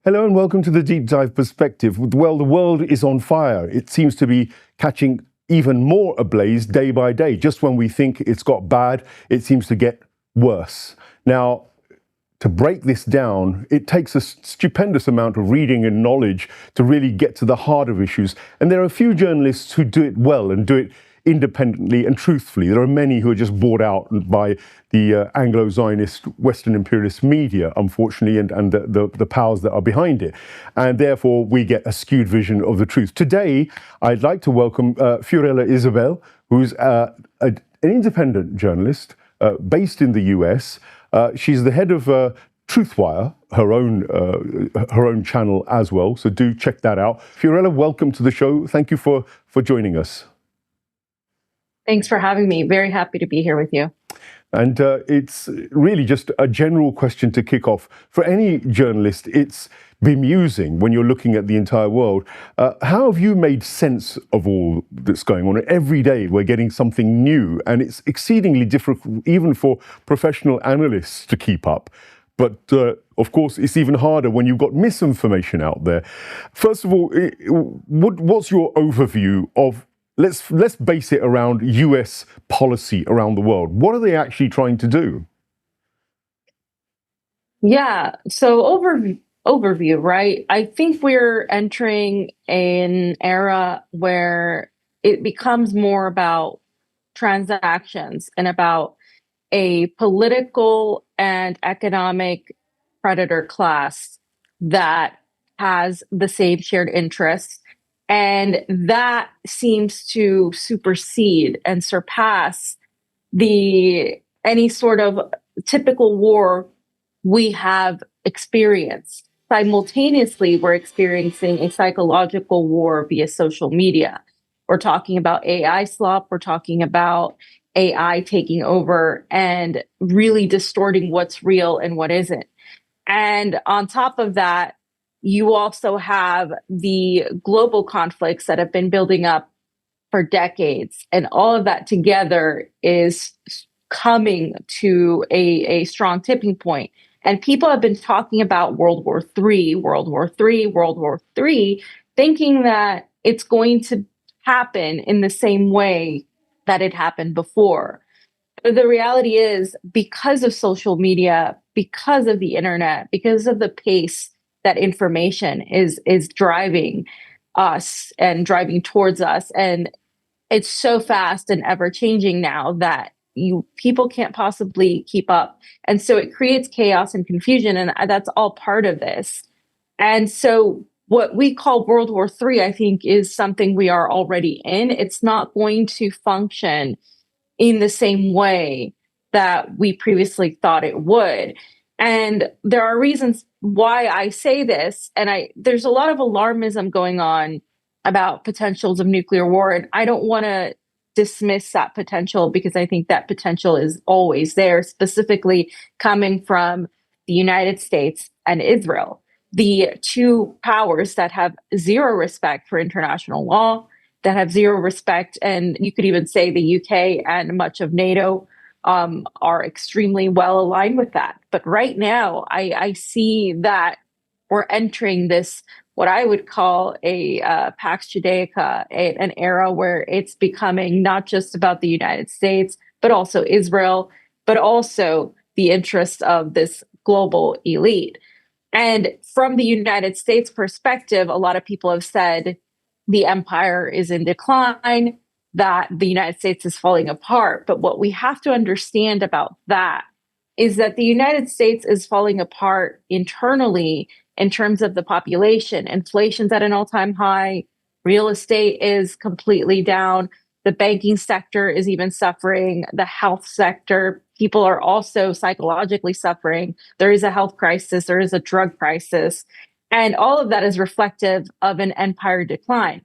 Hello and welcome to the Deep Dive Perspective. Well, the world is on fire. It seems to be catching even more ablaze day by day. Just when we think it's got bad, it seems to get worse. Now, to break this down, it takes a stupendous amount of reading and knowledge to really get to the heart of issues. And there are a few journalists who do it well and do it independently and truthfully. There are many who are just bought out by the Anglo-Zionist Western imperialist media, unfortunately, and the powers that are behind it. And therefore, we get a skewed vision of the truth. Today, I'd like to welcome Fiorella Isabel, who's an independent journalist based in the US. She's the head of Truthwire, her own channel as well. So do check that out. Fiorella, welcome to the show. Thank you for joining us. Thanks for having me. Very happy to be here with you. And it's really just a general question to kick off. For any journalist, it's bemusing when you're looking at the entire world. How have you made sense of all that's going on? Every day we're getting something new, and it's exceedingly difficult even for professional analysts to keep up. But of course, it's even harder when you've got misinformation out there. First of all, what's your overview of Let's base it around US policy around the world. What are they actually trying to do? Yeah, so overview, right? I think we're entering an era where it becomes more about transactions and about a political and economic predator class that has the same shared interests. And that seems to supersede and surpass any sort of typical war we have experienced. Simultaneously, we're experiencing a psychological war via social media. We're talking about AI slop. We're talking about AI taking over and really distorting what's real and what isn't. And on top of that, you also have the global conflicts that have been building up for decades. And all of that together is coming to a strong tipping point. And people have been talking about World War III, World War III, World War III, thinking that it's going to happen in the same way that it happened before. But the reality is, because of social media, because of the internet, because of the pace that information is driving us and driving towards us, and it's so fast and ever changing now that people can't possibly keep up, and so it creates chaos and confusion, and that's all part of this. And so what we call World War III, I think, is something we are already in. It's not going to function in the same way that we previously thought it would. And there are reasons why I say this, and there's a lot of alarmism going on about potentials of nuclear war, and I don't want to dismiss that potential because I think that potential is always there, specifically coming from the United States and Israel, the two powers that have zero respect for international law, that have zero respect, and you could even say the UK and much of NATO are extremely well aligned with that. But right now, I see that we're entering this, what I would call a Pax Judaica, an era where it's becoming not just about the United States, but also Israel, but also the interests of this global elite. And from the United States perspective, a lot of people have said the empire is in decline, that the United States is falling apart. But what we have to understand about that is that the United States is falling apart internally in terms of the population. Inflation's at an all-time high. Real estate is completely down. The banking sector is even suffering. The health sector, people are also psychologically suffering. There is a health crisis. There is a drug crisis. And all of that is reflective of an empire decline.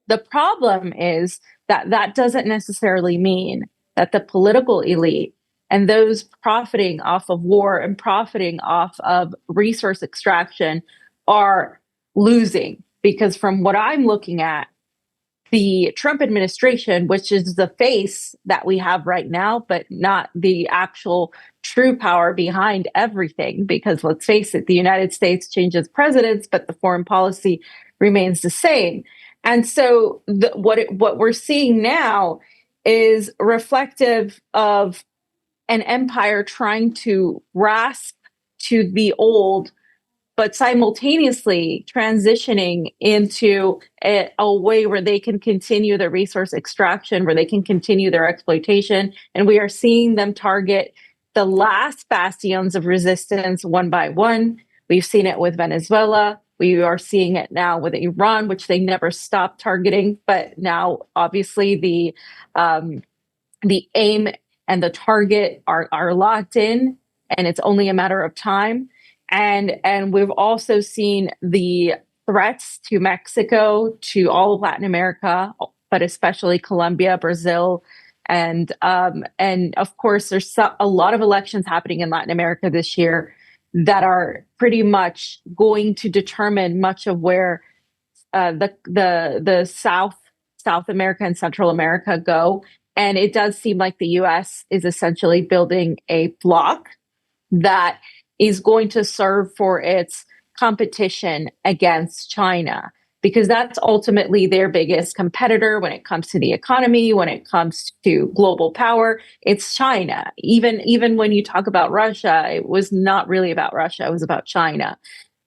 The problem is that that doesn't necessarily mean that the political elite and those profiting off of war and profiting off of resource extraction are losing. Because from what I'm looking at, the Trump administration, which is the face that we have right now, but not the actual true power behind everything. Because let's face it, the United States changes presidents, but the foreign policy remains the same. And so what we're seeing now is reflective of an empire trying to grasp to the old, but simultaneously transitioning into a way where they can continue their resource extraction, where they can continue their exploitation. And we are seeing them target the last bastions of resistance one by one. We've seen it with Venezuela. We are seeing it now with Iran, which they never stopped targeting. But now, obviously, the aim and the target are locked in, and it's only a matter of time. And we've also seen the threats to Mexico, to all of Latin America, but especially Colombia, Brazil, and of course there's a lot of elections happening in Latin America this year that are pretty much going to determine much of where the South America and Central America go. And it does seem like the US is essentially building a bloc that is going to serve for its competition against China, because that's ultimately their biggest competitor when it comes to the economy, when it comes to global power. It's China. Even when you talk about Russia, it was not really about Russia, it was about China.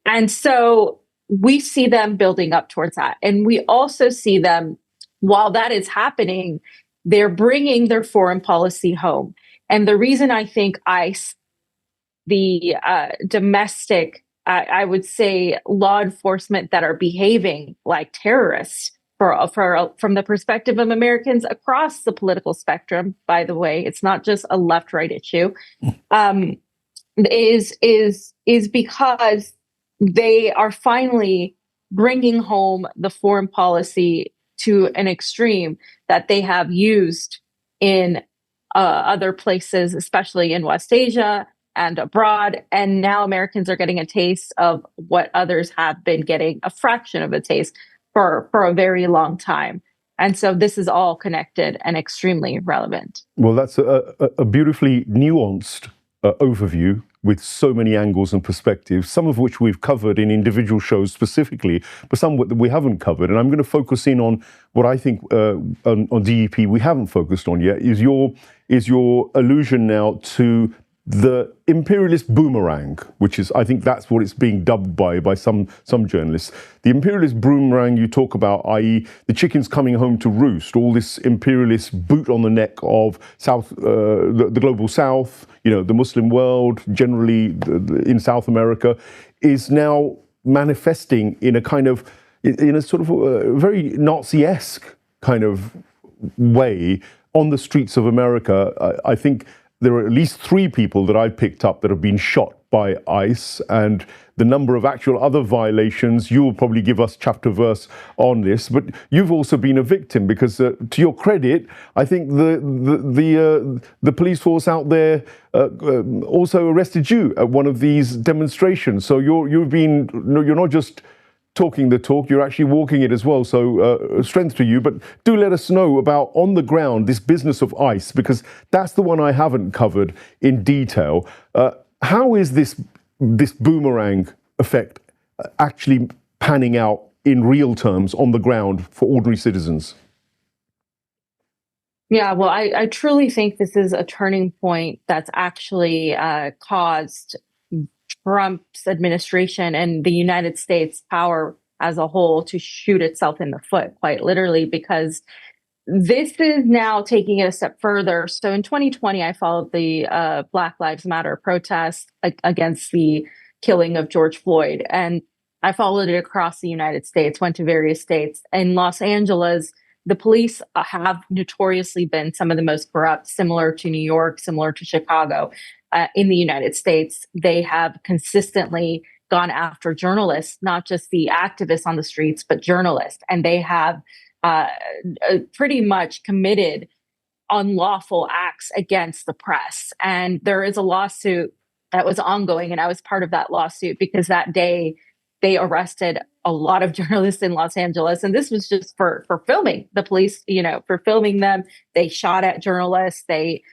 And so we see them building up towards that. And we also see them, while that is happening, they're bringing their foreign policy home. And the reason I think ICE, the domestic, I would say, law enforcement that are behaving like terrorists from the perspective of Americans across the political spectrum, by the way, it's not just a left-right issue, is because they are finally bringing home the foreign policy to an extreme that they have used in other places, especially in West Asia and abroad. And now Americans are getting a taste of what others have been getting a fraction of a taste for a very long time. And so this is all connected and extremely relevant. Well, that's a beautifully nuanced overview with so many angles and perspectives, some of which we've covered in individual shows specifically, but some that we haven't covered. And I'm going to focus in on what I think on DEP we haven't focused on yet, is your allusion now to the Imperialist Boomerang, which is, I think that's what it's being dubbed by some journalists. The Imperialist Boomerang you talk about, i.e. the chickens coming home to roost, all this imperialist boot on the neck of the global South, the Muslim world, generally in South America, is now manifesting in a sort of a very Nazi-esque kind of way on the streets of America. I think there are at least 3 people that I've picked up that have been shot by ICE, and the number of actual other violations, you will probably give us chapter verse on this, but you've also been a victim because, to your credit, I think the police force out there also arrested you at one of these demonstrations. So you're not just talking the talk, you're actually walking it as well. So strength to you. But do let us know about, on the ground, this business of ICE, because that's the one I haven't covered in detail. How is this boomerang effect actually panning out in real terms on the ground for ordinary citizens? Yeah, well, I truly think this is a turning point that's actually caused Trump's administration and the United States power as a whole to shoot itself in the foot, quite literally, because this is now taking it a step further. So in 2020, I followed the Black Lives Matter protest against the killing of George Floyd. And I followed it across the United States, went to various states. In Los Angeles, the police have notoriously been some of the most corrupt, similar to New York, similar to Chicago. In the United States, they have consistently gone after journalists, not just the activists on the streets, but journalists. And they have pretty much committed unlawful acts against the press. And there is a lawsuit that was ongoing, and I was part of that lawsuit because that day They arrested a lot of journalists in Los Angeles, and this was just for filming. The police, for filming them. They shot at journalists. They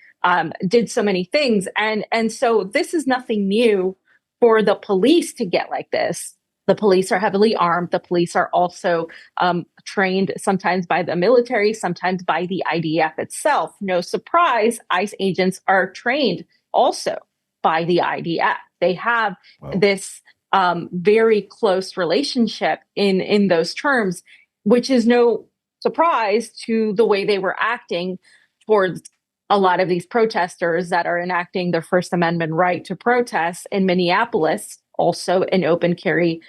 did so many things, and so this is nothing new for the police to get like this. The police are heavily armed. The police are also trained sometimes by the military, sometimes by the IDF itself. No surprise, ICE agents are trained also by the IDF. They have this very close relationship in those terms, which is no surprise to the way they were acting towards a lot of these protesters that are enacting their First Amendment right to protest in Minneapolis, also an open carry,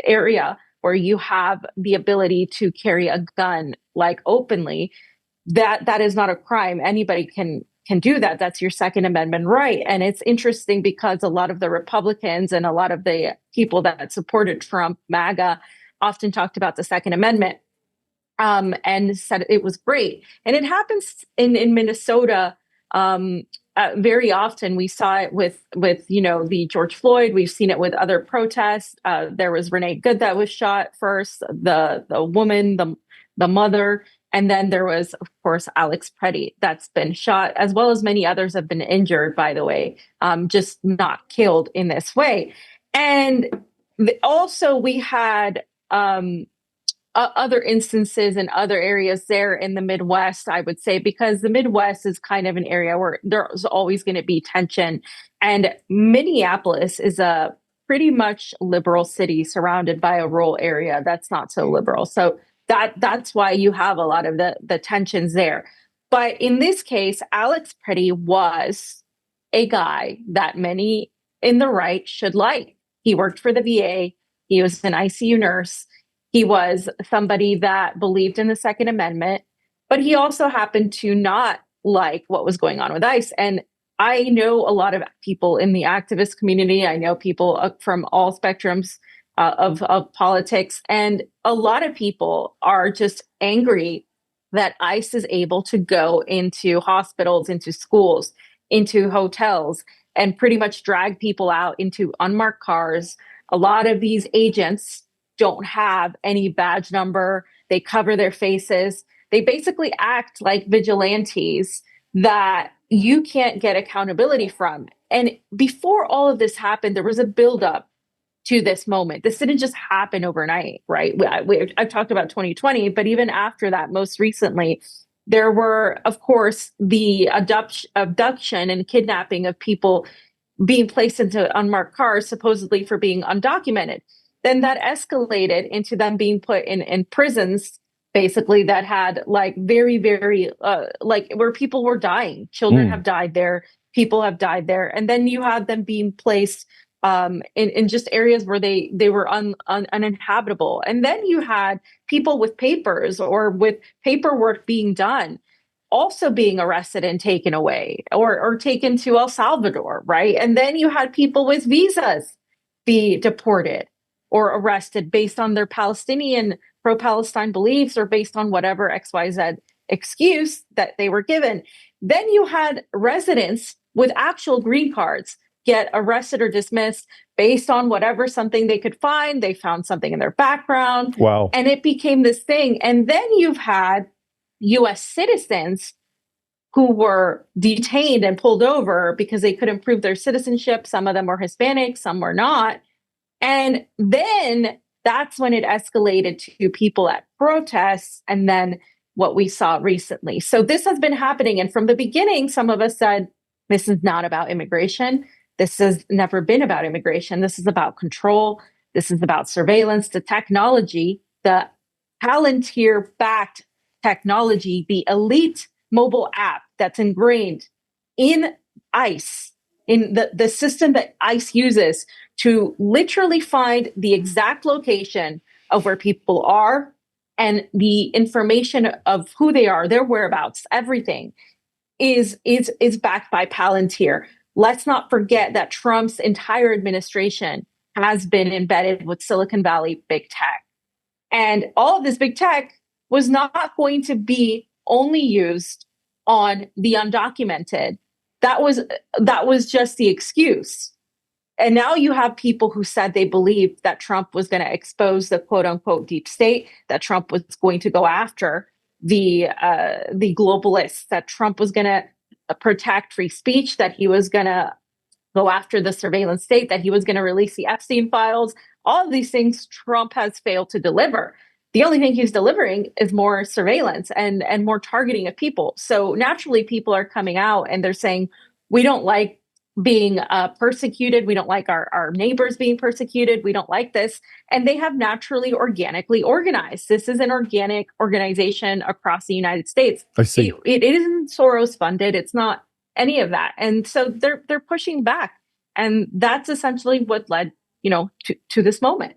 area where you have the ability to carry a gun like openly. That is not a crime. Anybody can do that. That's your Second Amendment right. And it's interesting because a lot of the Republicans and a lot of the people that supported Trump, MAGA, often talked about the Second Amendment. And said it was great. And it happens in Minnesota very often. We saw it with the George Floyd. We've seen it with other protests. There was Renee Good that was shot first, the woman, the mother, and then there was, of course, Alex Pretty that's been shot, as well as many others have been injured, by the way, just not killed in this way. And also we had other instances in other areas there in the Midwest, I would say, because the Midwest is kind of an area where there's always going to be tension. And Minneapolis is a pretty much liberal city surrounded by a rural area that's not so liberal. So that's why you have a lot of the tensions there. But in this case, Alex Pretty was a guy that many in the right should like. He worked for the VA. He was an ICU nurse. He was somebody that believed in the Second Amendment, but he also happened to not like what was going on with ICE. And I know a lot of people in the activist community. I know people from all spectrums of politics. And a lot of people are just angry that ICE is able to go into hospitals, into schools, into hotels, and pretty much drag people out into unmarked cars. A lot of these agents don't have any badge number. They cover their faces. They basically act like vigilantes that you can't get accountability from. And before all of this happened, there was a buildup to this moment. This didn't just happen overnight, right? I've talked about 2020, but even after that, most recently, there were, of course, the abduction and kidnapping of people being placed into unmarked cars, supposedly for being undocumented. Then that escalated into them being put in prisons, basically, that had like very, very, like where people were dying. Children have died there. People have died there. And then you had them being placed in just areas where they were uninhabitable. And then you had people with papers or with paperwork being done also being arrested and taken away or taken to El Salvador, right? And then you had people with visas be deported or arrested based on their Palestinian pro-Palestine beliefs or based on whatever XYZ excuse that they were given. Then you had residents with actual green cards get arrested or dismissed based on whatever something they could find. They found something in their background. Wow. And it became this thing. And then you've had US citizens who were detained and pulled over because they couldn't prove their citizenship. Some of them were Hispanic, some were not. And then that's when it escalated to people at protests and then what we saw recently. So this has been happening. And from the beginning, some of us said, this is not about immigration. This has never been about immigration. This is about control. This is about surveillance, the technology, the Palantir-backed technology, the elite mobile app that's ingrained in ICE, in the system that ICE uses to literally find the exact location of where people are and the information of who they are, their whereabouts, everything is backed by Palantir. Let's not forget that Trump's entire administration has been embedded with Silicon Valley big tech. And all of this big tech was not going to be only used on the undocumented. That was just the excuse. And now you have people who said they believed that Trump was going to expose the quote unquote deep state, that Trump was going to go after the globalists, that Trump was going to protect free speech, that he was going to go after the surveillance state, that he was going to release the Epstein files. All of these things Trump has failed to deliver. The only thing he's delivering is more surveillance and more targeting of people. So naturally, people are coming out and they're saying, we don't like being persecuted. We don't like our neighbors being persecuted. We don't like this. And they have naturally, organically organized. This is an organic organization across the United States. I see. It isn't Soros funded. It's not any of that. And so they're pushing back. And that's essentially what led, to this moment.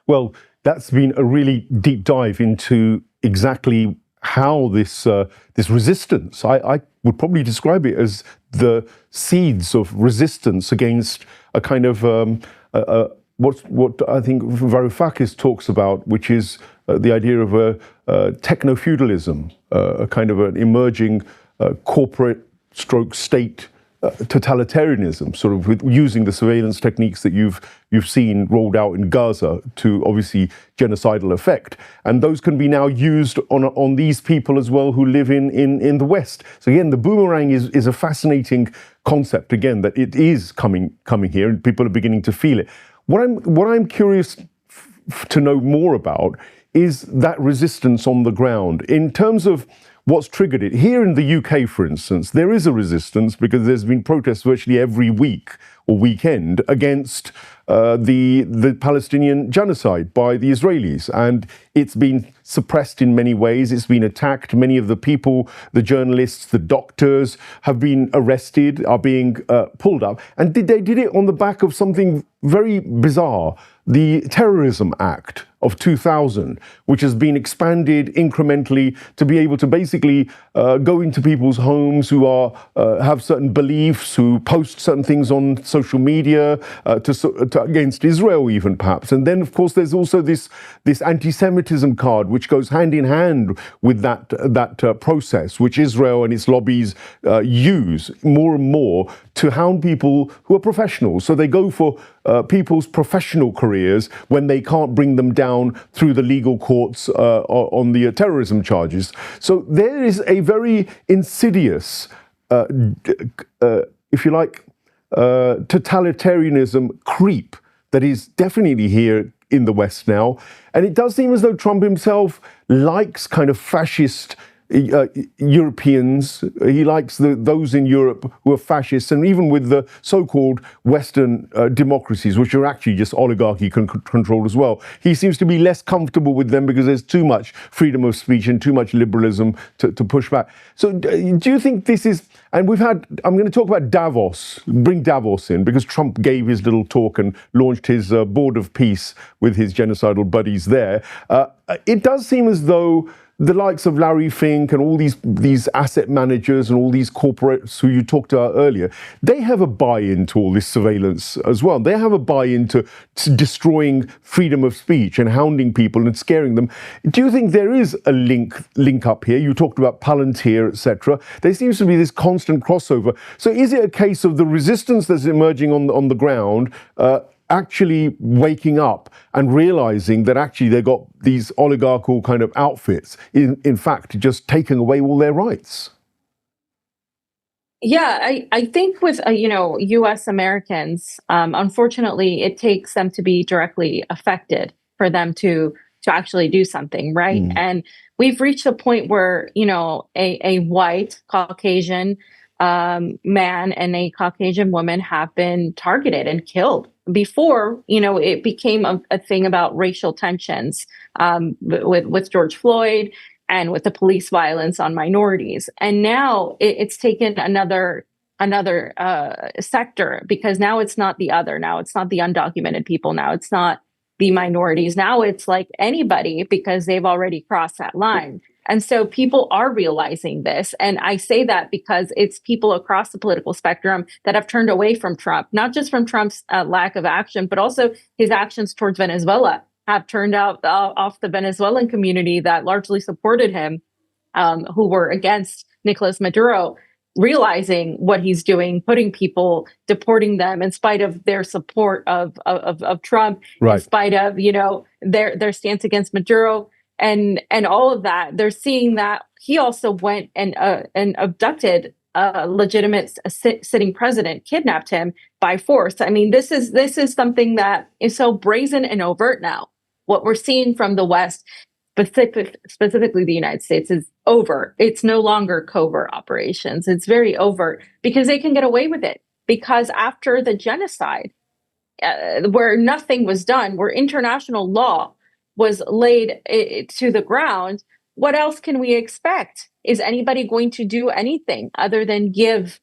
Well, that's been a really deep dive into exactly how this resistance, I would probably describe it as the seeds of resistance against a kind of what I think Varoufakis talks about, which is the idea of a techno-feudalism, a kind of an emerging corporate stroke state totalitarianism, sort of with using the surveillance techniques that you've seen rolled out in Gaza to obviously genocidal effect, and those can be now used on these people as well who live in the West. So again, the boomerang is a fascinating concept. Again, that it is coming here, and people are beginning to feel it. What I'm curious to know more about is that resistance on the ground in terms of what's triggered it. Here in the UK, for instance, there is a resistance because there's been protests virtually every week or weekend against the Palestinian genocide by the Israelis. And it's been suppressed in many ways. It's been attacked. Many of the people, the journalists, the doctors have been arrested, are being pulled up. And they did it on the back of something very bizarre, the Terrorism Act of 2000, which has been expanded incrementally to be able to basically go into people's homes who have certain beliefs, who post certain things on social media to against Israel, even perhaps. And then, of course, there's also this anti-Semitism card, which goes hand in hand with that process, which Israel and its lobbies use more and more to hound people who are professionals. So they go for people's professional careers when they can't bring them down through the legal courts on the terrorism charges. So there is a very insidious, if you like, totalitarianism creep that is definitely here in the West now. And it does seem as though Trump himself likes kind of fascist Europeans. He likes those in Europe who are fascists, and even with the so-called Western democracies, which are actually just oligarchy controlled as well. He seems to be less comfortable with them because there's too much freedom of speech and too much liberalism to push back. So do you think this is, and I'm going to talk about Davos, bring Davos in, because Trump gave his little talk and launched his Board of Peace with his genocidal buddies there. It does seem as though the likes of Larry Fink and all these asset managers and all these corporates who you talked about earlier, they have a buy-in to all this surveillance as well. They have a buy-in to destroying freedom of speech and hounding people and scaring them. Do you think there is a link up here? You talked about Palantir, etc. There seems to be this constant crossover. So is it a case of the resistance that's emerging on the ground actually waking up and realizing that actually they got these oligarchical kind of outfits, in fact, just taking away all their rights? Yeah, I think with U.S. Americans, unfortunately, it takes them to be directly affected for them to actually do something, right? And we've reached a point where a white Caucasian man and a Caucasian woman have been targeted and killed. Before, it became a thing about racial tensions with George Floyd and with the police violence on minorities. And now it's taken another sector, because now it's not the other. Now it's not the undocumented people. Now it's not the minorities. Now it's like anybody, because they've already crossed that line. And so people are realizing this. And I say that because it's people across the political spectrum that have turned away from Trump, not just from Trump's lack of action, but also his actions towards Venezuela have turned out off the Venezuelan community that largely supported him, who were against Nicolas Maduro. realizing what he's doing, putting people, deporting them in spite of their support of Trump, Right. in spite of their stance against Maduro and all of that. They're seeing that he also went and abducted a legitimate sitting president, kidnapped him by force. I mean, this is something that is so brazen and overt now. What we're seeing from the West, specifically the United States, is overt. It's no longer covert operations. It's very overt because they can get away with it. Because after the genocide, where nothing was done, where international law was laid to the ground, what else can we expect? Is anybody going to do anything other than give,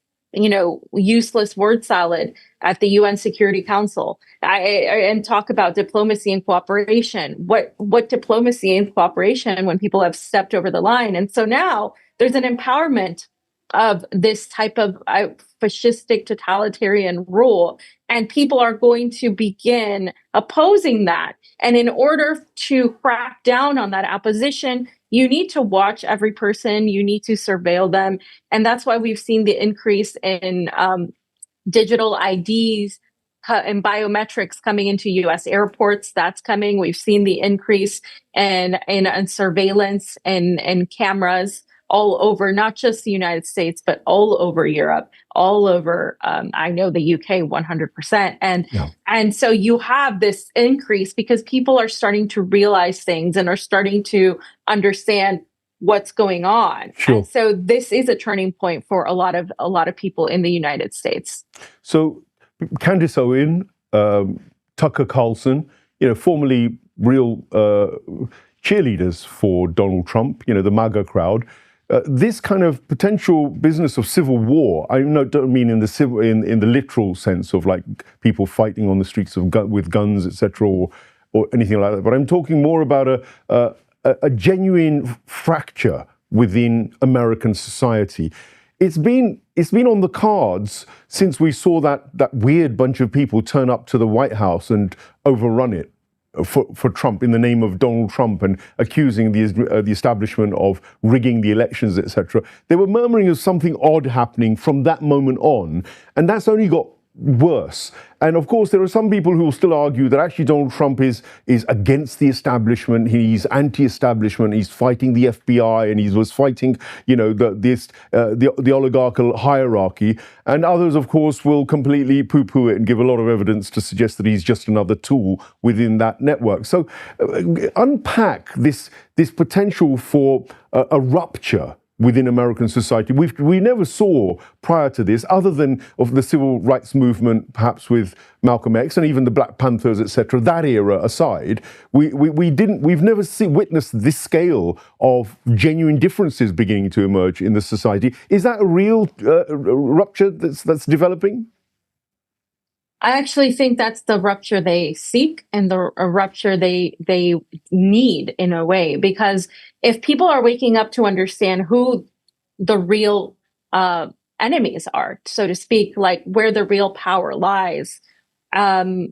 useless word salad at the UN Security Council and talk about diplomacy and cooperation? What diplomacy and cooperation when people have stepped over the line? And so now there's an empowerment of this type of fascistic totalitarian rule, and people are going to begin opposing that. And in order to crack down on that opposition, you need to watch every person, you need to surveil them. And that's why we've seen the increase in digital IDs and biometrics coming into US airports. That's coming. We've seen the increase in surveillance and cameras all over, not just the United States, but all over Europe, all over, I know the UK 100%. And so you have this increase because people are starting to realize things and are starting to understand what's going on. Sure. And so this is a turning point for a lot of people in the United States. So Candace Owen, Tucker Carlson, formerly real cheerleaders for Donald Trump, the MAGA crowd. This kind of potential business of civil war, I don't mean in the literal sense of like people fighting on the streets with guns, etc., or anything like that. But I'm talking more about a genuine fracture within American society. It's been on the cards since we saw that weird bunch of people turn up to the White House and overrun it for Trump in the name of Donald Trump and accusing the establishment of rigging the elections, etc. They were murmuring of something odd happening from that moment on, and that's only got worse. And of course, there are some people who will still argue that actually Donald Trump is against the establishment. He's anti-establishment. He's fighting the FBI, and he was fighting, the oligarchical hierarchy. And others, of course, will completely poo-poo it and give a lot of evidence to suggest that he's just another tool within that network. So, unpack this potential for a rupture within American society. We never saw prior to this, other than of the civil rights movement, perhaps with Malcolm X and even the Black Panthers, etc. That era aside, we've never witnessed this scale of genuine differences beginning to emerge in the society. Is that a real rupture that's developing? I actually think that's the rupture they seek and the rupture they need in a way, because if people are waking up to understand who the real enemies are, so to speak, like where the real power lies,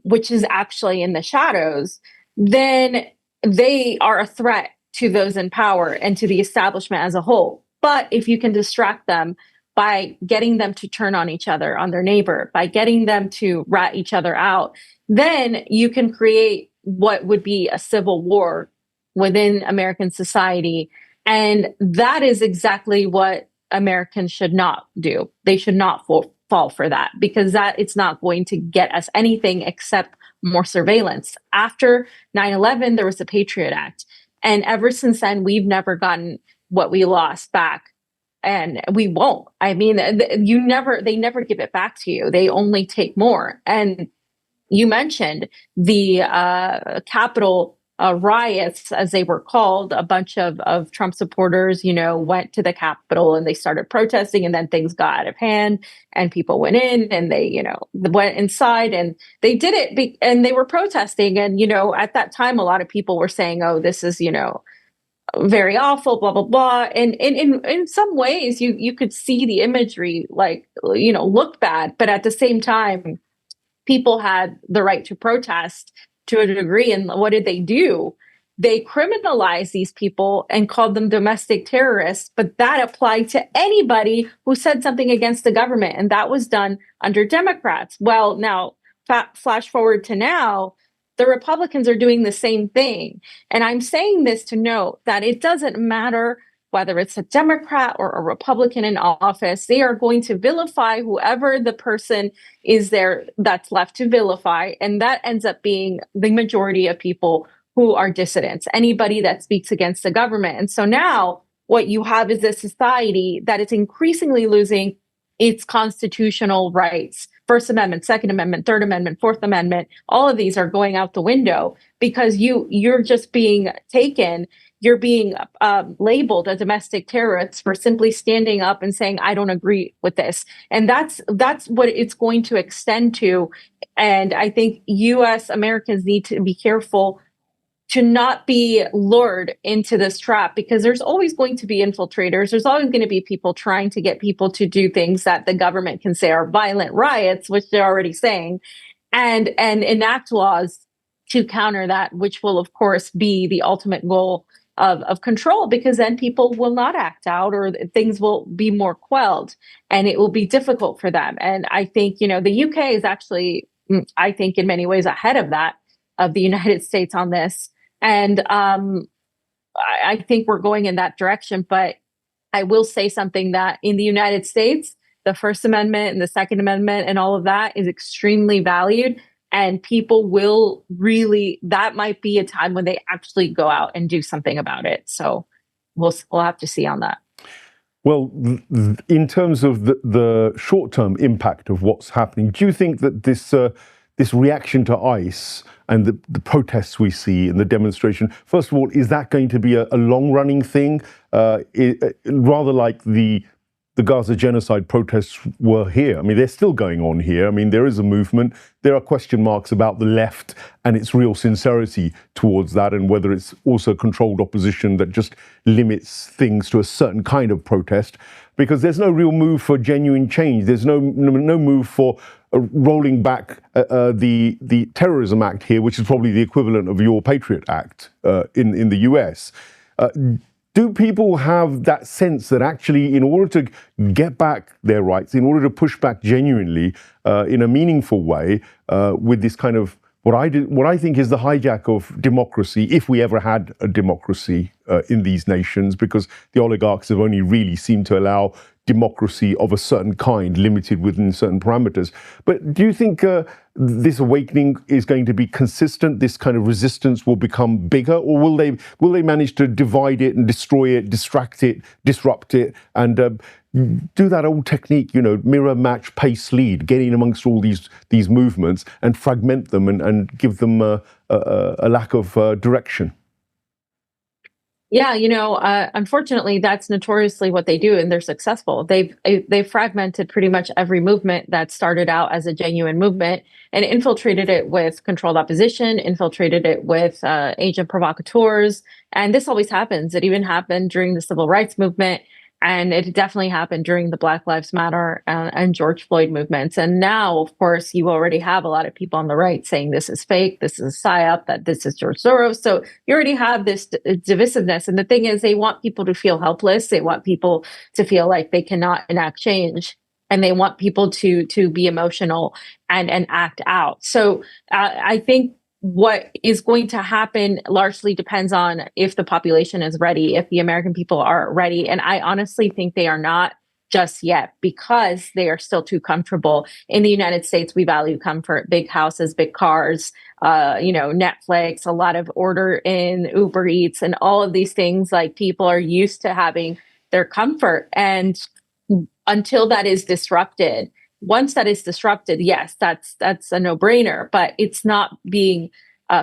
which is actually in the shadows, then they are a threat to those in power and to the establishment as a whole. But if you can distract them by getting them to turn on each other, on their neighbor, by getting them to rat each other out, then you can create what would be a civil war within American society. And that is exactly what Americans should not do. They should not fall for that, because that it's not going to get us anything except more surveillance. After 9/11, there was the Patriot Act. And ever since then, we've never gotten what we lost back. And we won't. I mean, they never give it back to you. They only take more. And you mentioned the Capitol riots, as they were called. A bunch of Trump supporters, went to the Capitol and they started protesting, and then things got out of hand and people went in and they, went inside and they did it and they were protesting. And, at that time, a lot of people were saying, oh, this is, very awful, blah, blah, blah. And in some ways, you could see the imagery look bad. But at the same time, people had the right to protest to a degree. And what did they do? they criminalized these people and called them domestic terrorists, but that applied to anybody who said something against the government. And that was done under Democrats. Well, now, flash forward to now, the Republicans are doing the same thing. And I'm saying this to note that it doesn't matter whether it's a Democrat or a Republican in office, they are going to vilify whoever the person is there that's left to vilify. And that ends up being the majority of people who are dissidents, anybody that speaks against the government. And so now what you have is a society that is increasingly losing its constitutional rights. First Amendment, Second Amendment, Third Amendment, Fourth Amendment, all of these are going out the window because you're just being taken, you're being labeled a domestic terrorist for simply standing up and saying, I don't agree with this. And that's what it's going to extend to. And I think US Americans need to be careful to not be lured into this trap, because there's always going to be infiltrators. There's always going to be people trying to get people to do things that the government can say are violent riots, which they're already saying, and enact laws to counter that, which will, of course, be the ultimate goal of control, because then people will not act out or things will be more quelled and it will be difficult for them. And I think, the UK is actually, I think, in many ways ahead of that, of the United States on this. And I think we're going in that direction. But I will say something, that in the United States, the First Amendment and the Second Amendment and all of that is extremely valued. And people will really, that might be a time when they actually go out and do something about it. So we'll have to see on that. Well, in terms of the short-term impact of what's happening, do you think that this reaction to ICE and the protests we see and the demonstration, first of all, is that going to be a long-running thing, rather like the Gaza genocide protests were here? I mean, they're still going on here. I mean, there is a movement. There are question marks about the left and its real sincerity towards that, and whether it's also controlled opposition that just limits things to a certain kind of protest, because there's no real move for genuine change. There's no move for rolling back the Terrorism Act here, which is probably the equivalent of your Patriot Act in the US. Do people have that sense that actually, in order to get back their rights, in order to push back genuinely in a meaningful way, with this kind of what I think is the hijack of democracy, if we ever had a democracy in these nations, because the oligarchs have only really seemed to allow democracy of a certain kind, limited within certain parameters. But do you think this awakening is going to be consistent? This kind of resistance will become bigger, or will they manage to divide it and destroy it, distract it, disrupt it, and do that old technique, mirror, match, pace, lead, get in amongst all these movements and fragment them and give them a lack of direction? Yeah, unfortunately, that's notoriously what they do, and they're successful. They've fragmented pretty much every movement that started out as a genuine movement and infiltrated it with controlled opposition, infiltrated it with agent provocateurs. And this always happens. It even happened during the civil rights movement. And it definitely happened during the Black Lives Matter and George Floyd movements. And now, of course, you already have a lot of people on the right saying this is fake, this is a psyop, that this is George Soros. So you already have this divisiveness. And the thing is, they want people to feel helpless. They want people to feel like they cannot enact change. And they want people to be emotional and act out. So I think what is going to happen largely depends on if the population is ready, if the American people are ready. And I honestly think they are not just yet, because they are still too comfortable. In the United States, we value comfort, big houses, big cars, Netflix, a lot of order in Uber Eats, and all of these things. Like, people are used to having their comfort. And until that is disrupted, once that is disrupted, yes, that's a no-brainer, but it's not being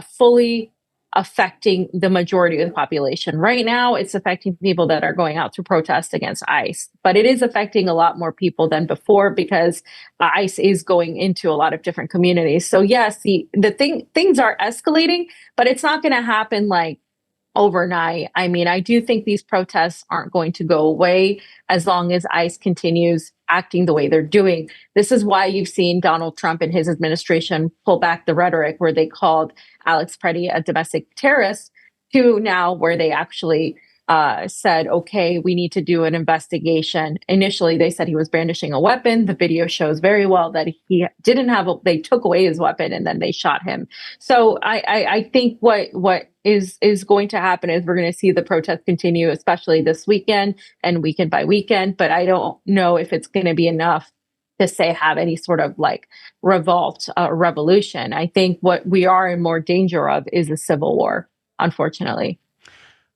fully affecting the majority of the population. Right now, it's affecting people that are going out to protest against ICE, but it is affecting a lot more people than before, because ICE is going into a lot of different communities. So yes, things are escalating, but it's not going to happen like overnight. I mean, I do think these protests aren't going to go away as long as ICE continues acting the way they're doing. This is why you've seen Donald Trump and his administration pull back the rhetoric where they called Alex Preddy a domestic terrorist, to now where they actually said, okay, we need to do an investigation. Initially, they said he was brandishing a weapon. The video shows very well that he didn't have, they took away his weapon and then they shot him. So I think what is going to happen is we're going to see the protests continue, especially this weekend and weekend by weekend. But I don't know if it's going to be enough to say have any sort of like revolt, revolution. I think what we are in more danger of is a civil war, unfortunately.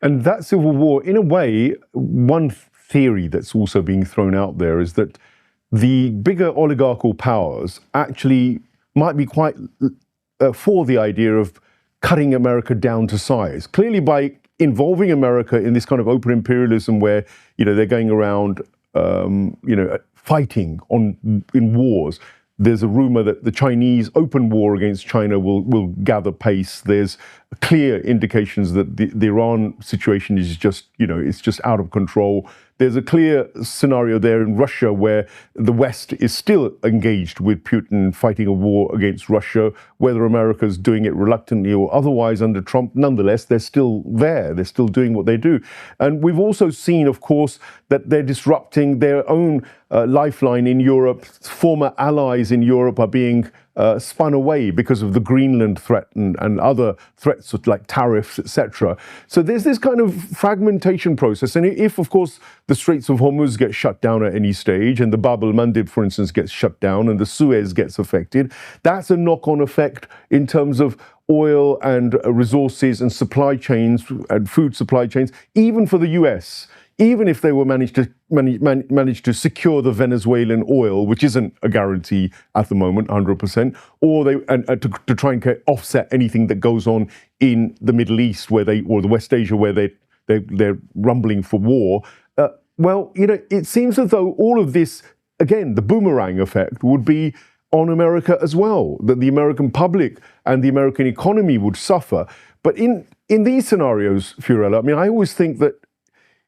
And that civil war, in a way, one theory that's also being thrown out there is that the bigger oligarchical powers actually might be quite for the idea of cutting America down to size. Clearly, by involving America in this kind of open imperialism where, they're going around, fighting in wars. There's a rumor that the Chinese open war against China will gather pace. There's clear indications that the Iran situation is just, it's just out of control. There's a clear scenario there in Russia where the West is still engaged with Putin fighting a war against Russia, whether America's doing it reluctantly or otherwise under Trump. Nonetheless, they're still there. They're still doing what they do. And we've also seen, of course, that they're disrupting their own lifeline in Europe. Former allies in Europe are being spun away because of the Greenland threat and other threats like tariffs, etc. So there's this kind of fragmentation process. And if, of course, the Straits of Hormuz get shut down at any stage, and the Bab el-Mandeb, for instance, gets shut down, and the Suez gets affected, that's a knock-on effect in terms of oil and resources and supply chains and food supply chains, even for the US. Even if they were managed to secure the Venezuelan oil, which isn't a guarantee at the moment, 100%, or to try and offset anything that goes on in the Middle East, or the West Asia, where they're rumbling for war. It seems as though all of this, again, the boomerang effect would be on America as well, that the American public and the American economy would suffer. But in these scenarios, Fiorella, I always think that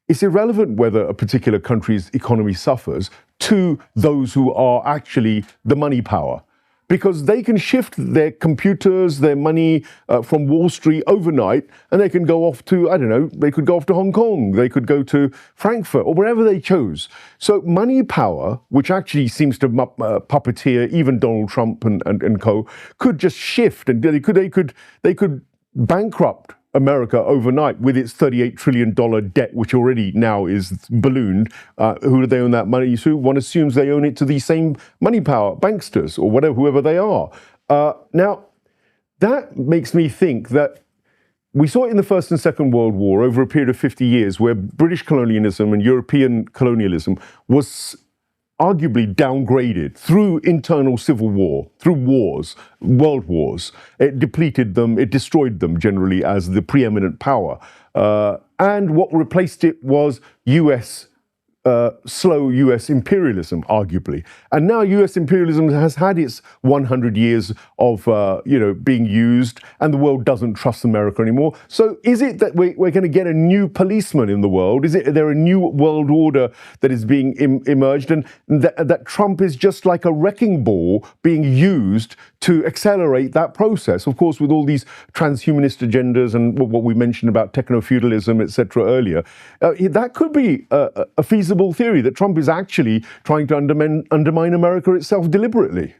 it's irrelevant whether a particular country's economy suffers to those who are actually the money power, because they can shift their computers, their money from Wall Street overnight, and they can go off to, they could go off to Hong Kong, they could go to Frankfurt, or wherever they chose. So money power, which actually seems to puppeteer even Donald Trump and co., could just shift, and they could bankrupt America overnight with its $38 trillion debt, which already now is ballooned. Who do they own that money to? One assumes they own it to the same money power, banksters or whoever they are. Now, that makes me think that we saw it in the First and Second World War over a period of 50 years where British colonialism and European colonialism was arguably downgraded through internal civil war, through wars, world wars. It depleted them, it destroyed them generally as the preeminent power. And what replaced it was slow US imperialism, arguably. And now US imperialism has had its 100 years of being used, and the world doesn't trust America anymore. So is it that we're going to get a new policeman in the world? Is there a new world order that is being emerged, and that Trump is just like a wrecking ball being used to accelerate that process? Of course, with all these transhumanist agendas and what we mentioned about techno-feudalism, etc. earlier, that could be a feasible theory that Trump is actually trying to undermine America itself deliberately.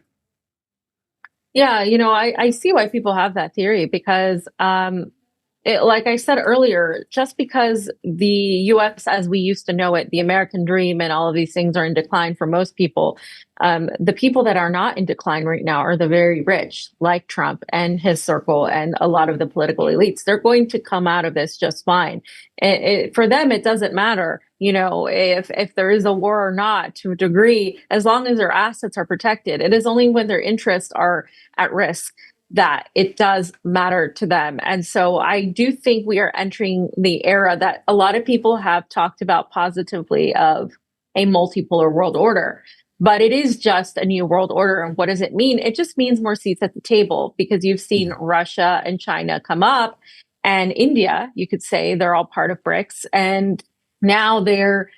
Yeah, I see why people have that theory because, like I said earlier, just because the U.S. as we used to know it, the American dream and all of these things are in decline for most people, the people that are not in decline right now are the very rich, like Trump and his circle and a lot of the political elites. They're going to come out of this just fine. For them, it doesn't matter, if there is a war or not, to a degree, as long as their assets are protected. It is only when their interests are at risk that it does matter to them. And so I do think we are entering the era that a lot of people have talked about positively of a multipolar world order. But it is just a new world order. And what does it mean? It just means more seats at the table, because you've seen Russia and China come up, and India, you could say, they're all part of BRICS. And now they're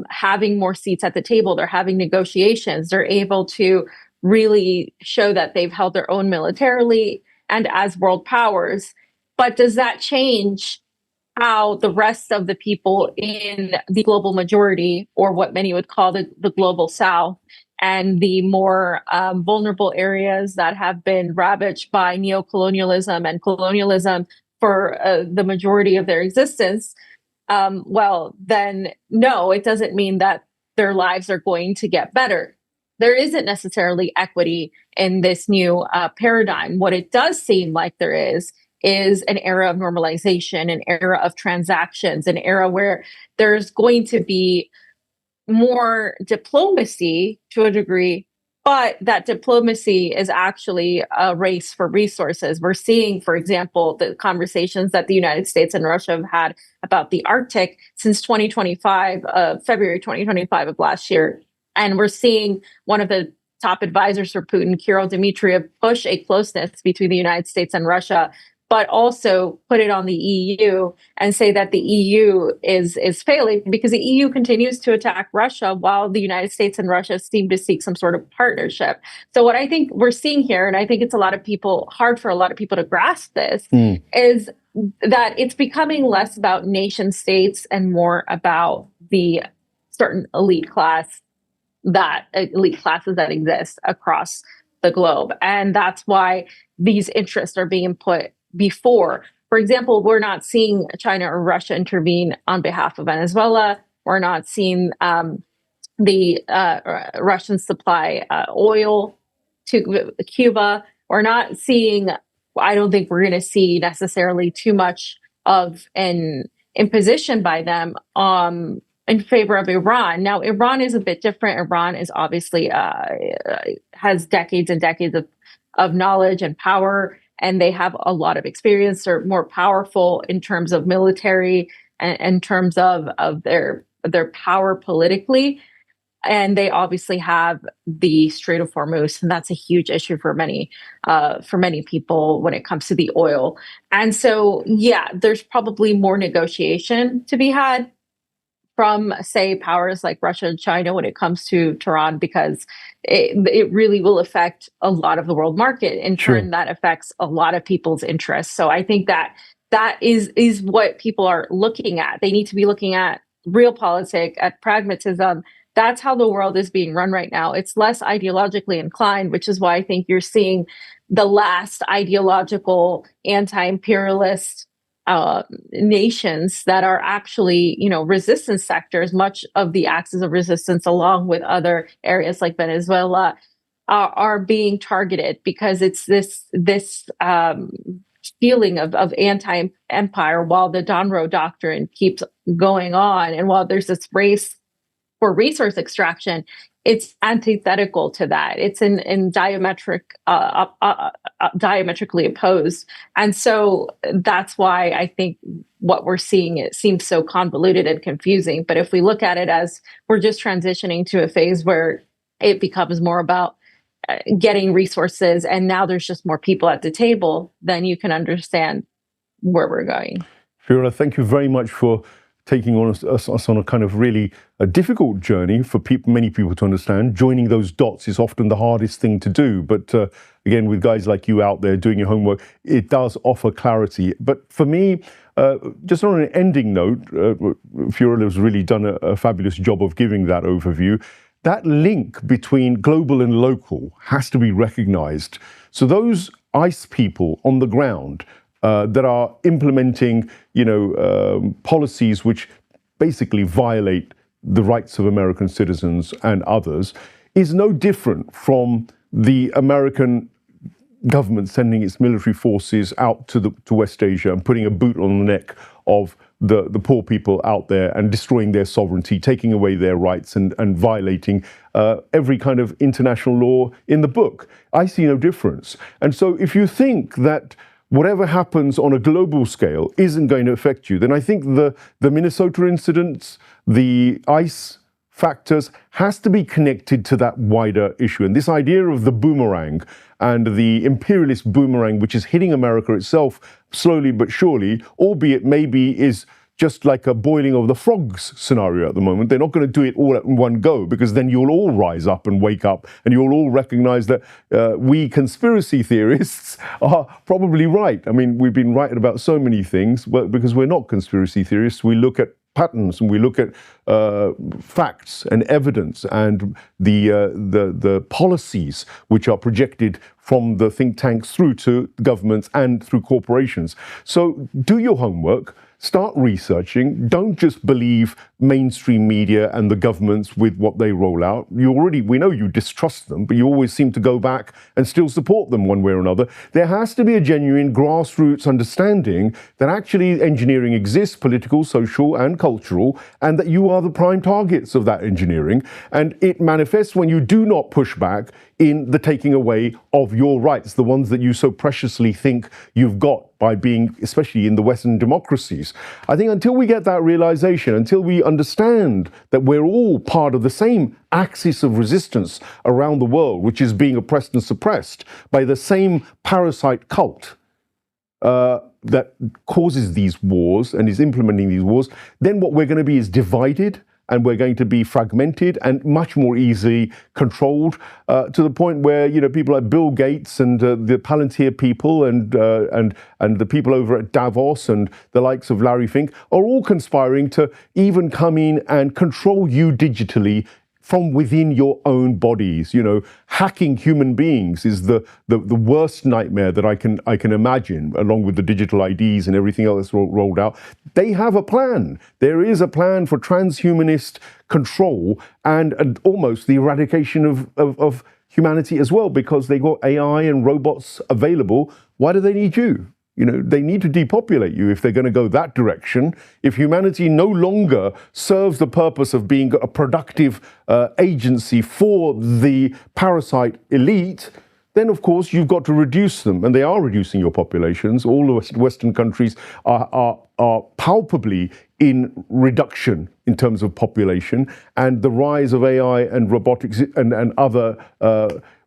having more seats at the table. They're having negotiations. They're able to really show that they've held their own militarily and as world powers. But does that change how the rest of the people in the global majority, or what many would call the global south, and the more vulnerable areas that have been ravaged by neocolonialism and colonialism for the majority of their existence, well, then no, it doesn't mean that their lives are going to get better. There isn't necessarily equity in this new paradigm. What it does seem like there is an era of normalization, an era of transactions, an era where there's going to be more diplomacy to a degree, but that diplomacy is actually a race for resources. We're seeing, for example, the conversations that the United States and Russia have had about the Arctic since 2025, February 2025 of last year. And we're seeing one of the top advisors for Putin, Kirill Dmitriev, push a closeness between the United States and Russia, but also put it on the EU and say that the EU is failing because the EU continues to attack Russia while the United States and Russia seem to seek some sort of partnership. So what I think we're seeing here, and I think it's hard for a lot of people to grasp this, is that it's becoming less about nation states and more about the certain elite classes that exist across the globe. And that's why these interests are being put before. For example, we're not seeing China or Russia intervene on behalf of Venezuela. We're not seeing the Russian supply oil to Cuba. We're not seeing, I don't think we're going to see necessarily too much of an imposition by them in favor of Iran. Now, Iran is a bit different. Iran is obviously has decades and decades of knowledge and power, and they have a lot of experience. They're more powerful in terms of military and in terms of their power politically. And they obviously have the Strait of Hormuz, and that's a huge issue for many people when it comes to the oil. And so, yeah, there's probably more negotiation to be had from, say, powers like Russia and China when it comes to Tehran, because it really will affect a lot of the world market. In turn, that affects a lot of people's interests. So I think that is what people are looking at. They need to be looking at realpolitik, at pragmatism. That's how the world is being run right now. It's less ideologically inclined, which is why I think you're seeing the last ideological anti-imperialist nations that are actually, resistance sectors. Much of the axis of resistance, along with other areas like Venezuela, are being targeted because it's this feeling of anti-empire, while the Donroe Doctrine keeps going on, and while there's this race for resource extraction, it's antithetical to that. It's in diametrically opposed. And so that's why I think what we're seeing, it seems so convoluted and confusing. But if we look at it as we're just transitioning to a phase where it becomes more about getting resources, and now there's just more people at the table, then you can understand where we're going. Fiorella, thank you very much for taking us on a kind of really a difficult journey for many people to understand. Joining those dots is often the hardest thing to do. But again, with guys like you out there doing your homework, it does offer clarity. But for me, just on an ending note, Fiorella has really done a fabulous job of giving that overview. That link between global and local has to be recognized. So those ICE people on the ground that are implementing, policies which basically violate the rights of American citizens and others, is no different from the American government sending its military forces out to West Asia and putting a boot on the neck of the poor people out there and destroying their sovereignty, taking away their rights and violating every kind of international law in the book. I see no difference. And so if you think that whatever happens on a global scale isn't going to affect you, then I think the Minnesota incidents, the ICE factors, has to be connected to that wider issue. And this idea of the boomerang and the imperialist boomerang, which is hitting America itself slowly but surely, albeit maybe is just like a boiling of the frogs scenario at the moment. They're not going to do it all at one go, because then you'll all rise up and wake up and you'll all recognize that we conspiracy theorists are probably right. I mean, we've been right about so many things, but because we're not conspiracy theorists, we look at patterns and we look at facts and evidence and the policies which are projected from the think tanks through to governments and through corporations. So do your homework. Start researching. Don't just believe mainstream media and the governments with what they roll out. We know you distrust them, but you always seem to go back and still support them one way or another. There has to be a genuine grassroots understanding that actually engineering exists, political, social, and cultural, and that you are the prime targets of that engineering. And it manifests when you do not push back in the taking away of your rights, the ones that you so preciously think you've got by being, especially in the Western democracies. I think until we get that realization, until we understand that we're all part of the same axis of resistance around the world, which is being oppressed and suppressed by the same parasite cult that causes these wars and is implementing these wars, then what we're going to be is divided, and we're going to be fragmented and much more easily controlled to the point where, you know, people like Bill Gates and the Palantir people and the people over at Davos and the likes of Larry Fink are all conspiring to even come in and control you digitally from within your own bodies. You know, hacking human beings is the worst nightmare that I can imagine, along with the digital IDs and everything else that's rolled out. They have a plan. There is a plan for transhumanist control and almost the eradication of humanity as well, because they got AI and robots available. Why do they need you? You know, they need to depopulate you if they're going to go that direction. If humanity no longer serves the purpose of being a productive agency for the parasite elite, then of course you've got to reduce them, and they are reducing your populations. All the Western countries are palpably in reduction in terms of population, and the rise of AI and robotics and other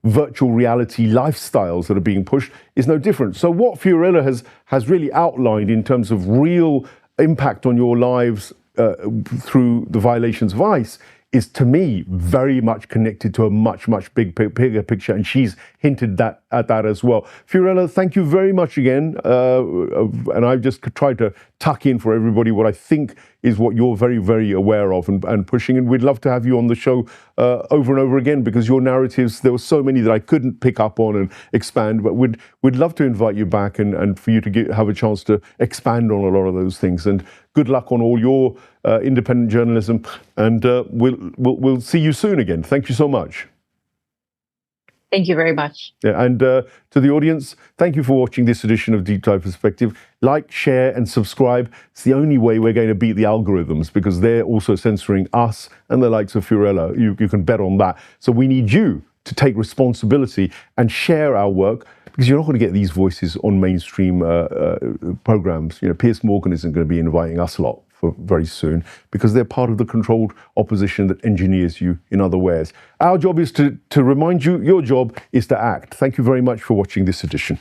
virtual reality lifestyles that are being pushed is no different. So what Fiorella has really outlined in terms of real impact on your lives through the violations of ICE is, to me, very much connected to a much bigger picture, and she's hinted at that as well. Fiorella, thank you very much again, and I've just tried to tuck in for everybody what I think is what you're very aware of and pushing, and we'd love to have you on the show over and over again, because your narratives, there were so many that I couldn't pick up on and expand, but we'd love to invite you back and for you to have a chance to expand on a lot of those things. And good luck on all your independent journalism, and we'll see you soon again. Thank you so much. Thank you very much. Yeah, and to the audience, thank you for watching this edition of Deep Dive Perspective. Like, share, and subscribe. It's the only way we're going to beat the algorithms, because they're also censoring us and the likes of Fiorella. You can bet on that. So we need you to take responsibility and share our work, because you're not going to get these voices on mainstream programs. You know, Piers Morgan isn't going to be inviting us a lot for very soon, because they're part of the controlled opposition that engineers you in other ways. Our job is to remind you, your job is to act. Thank you very much for watching this edition.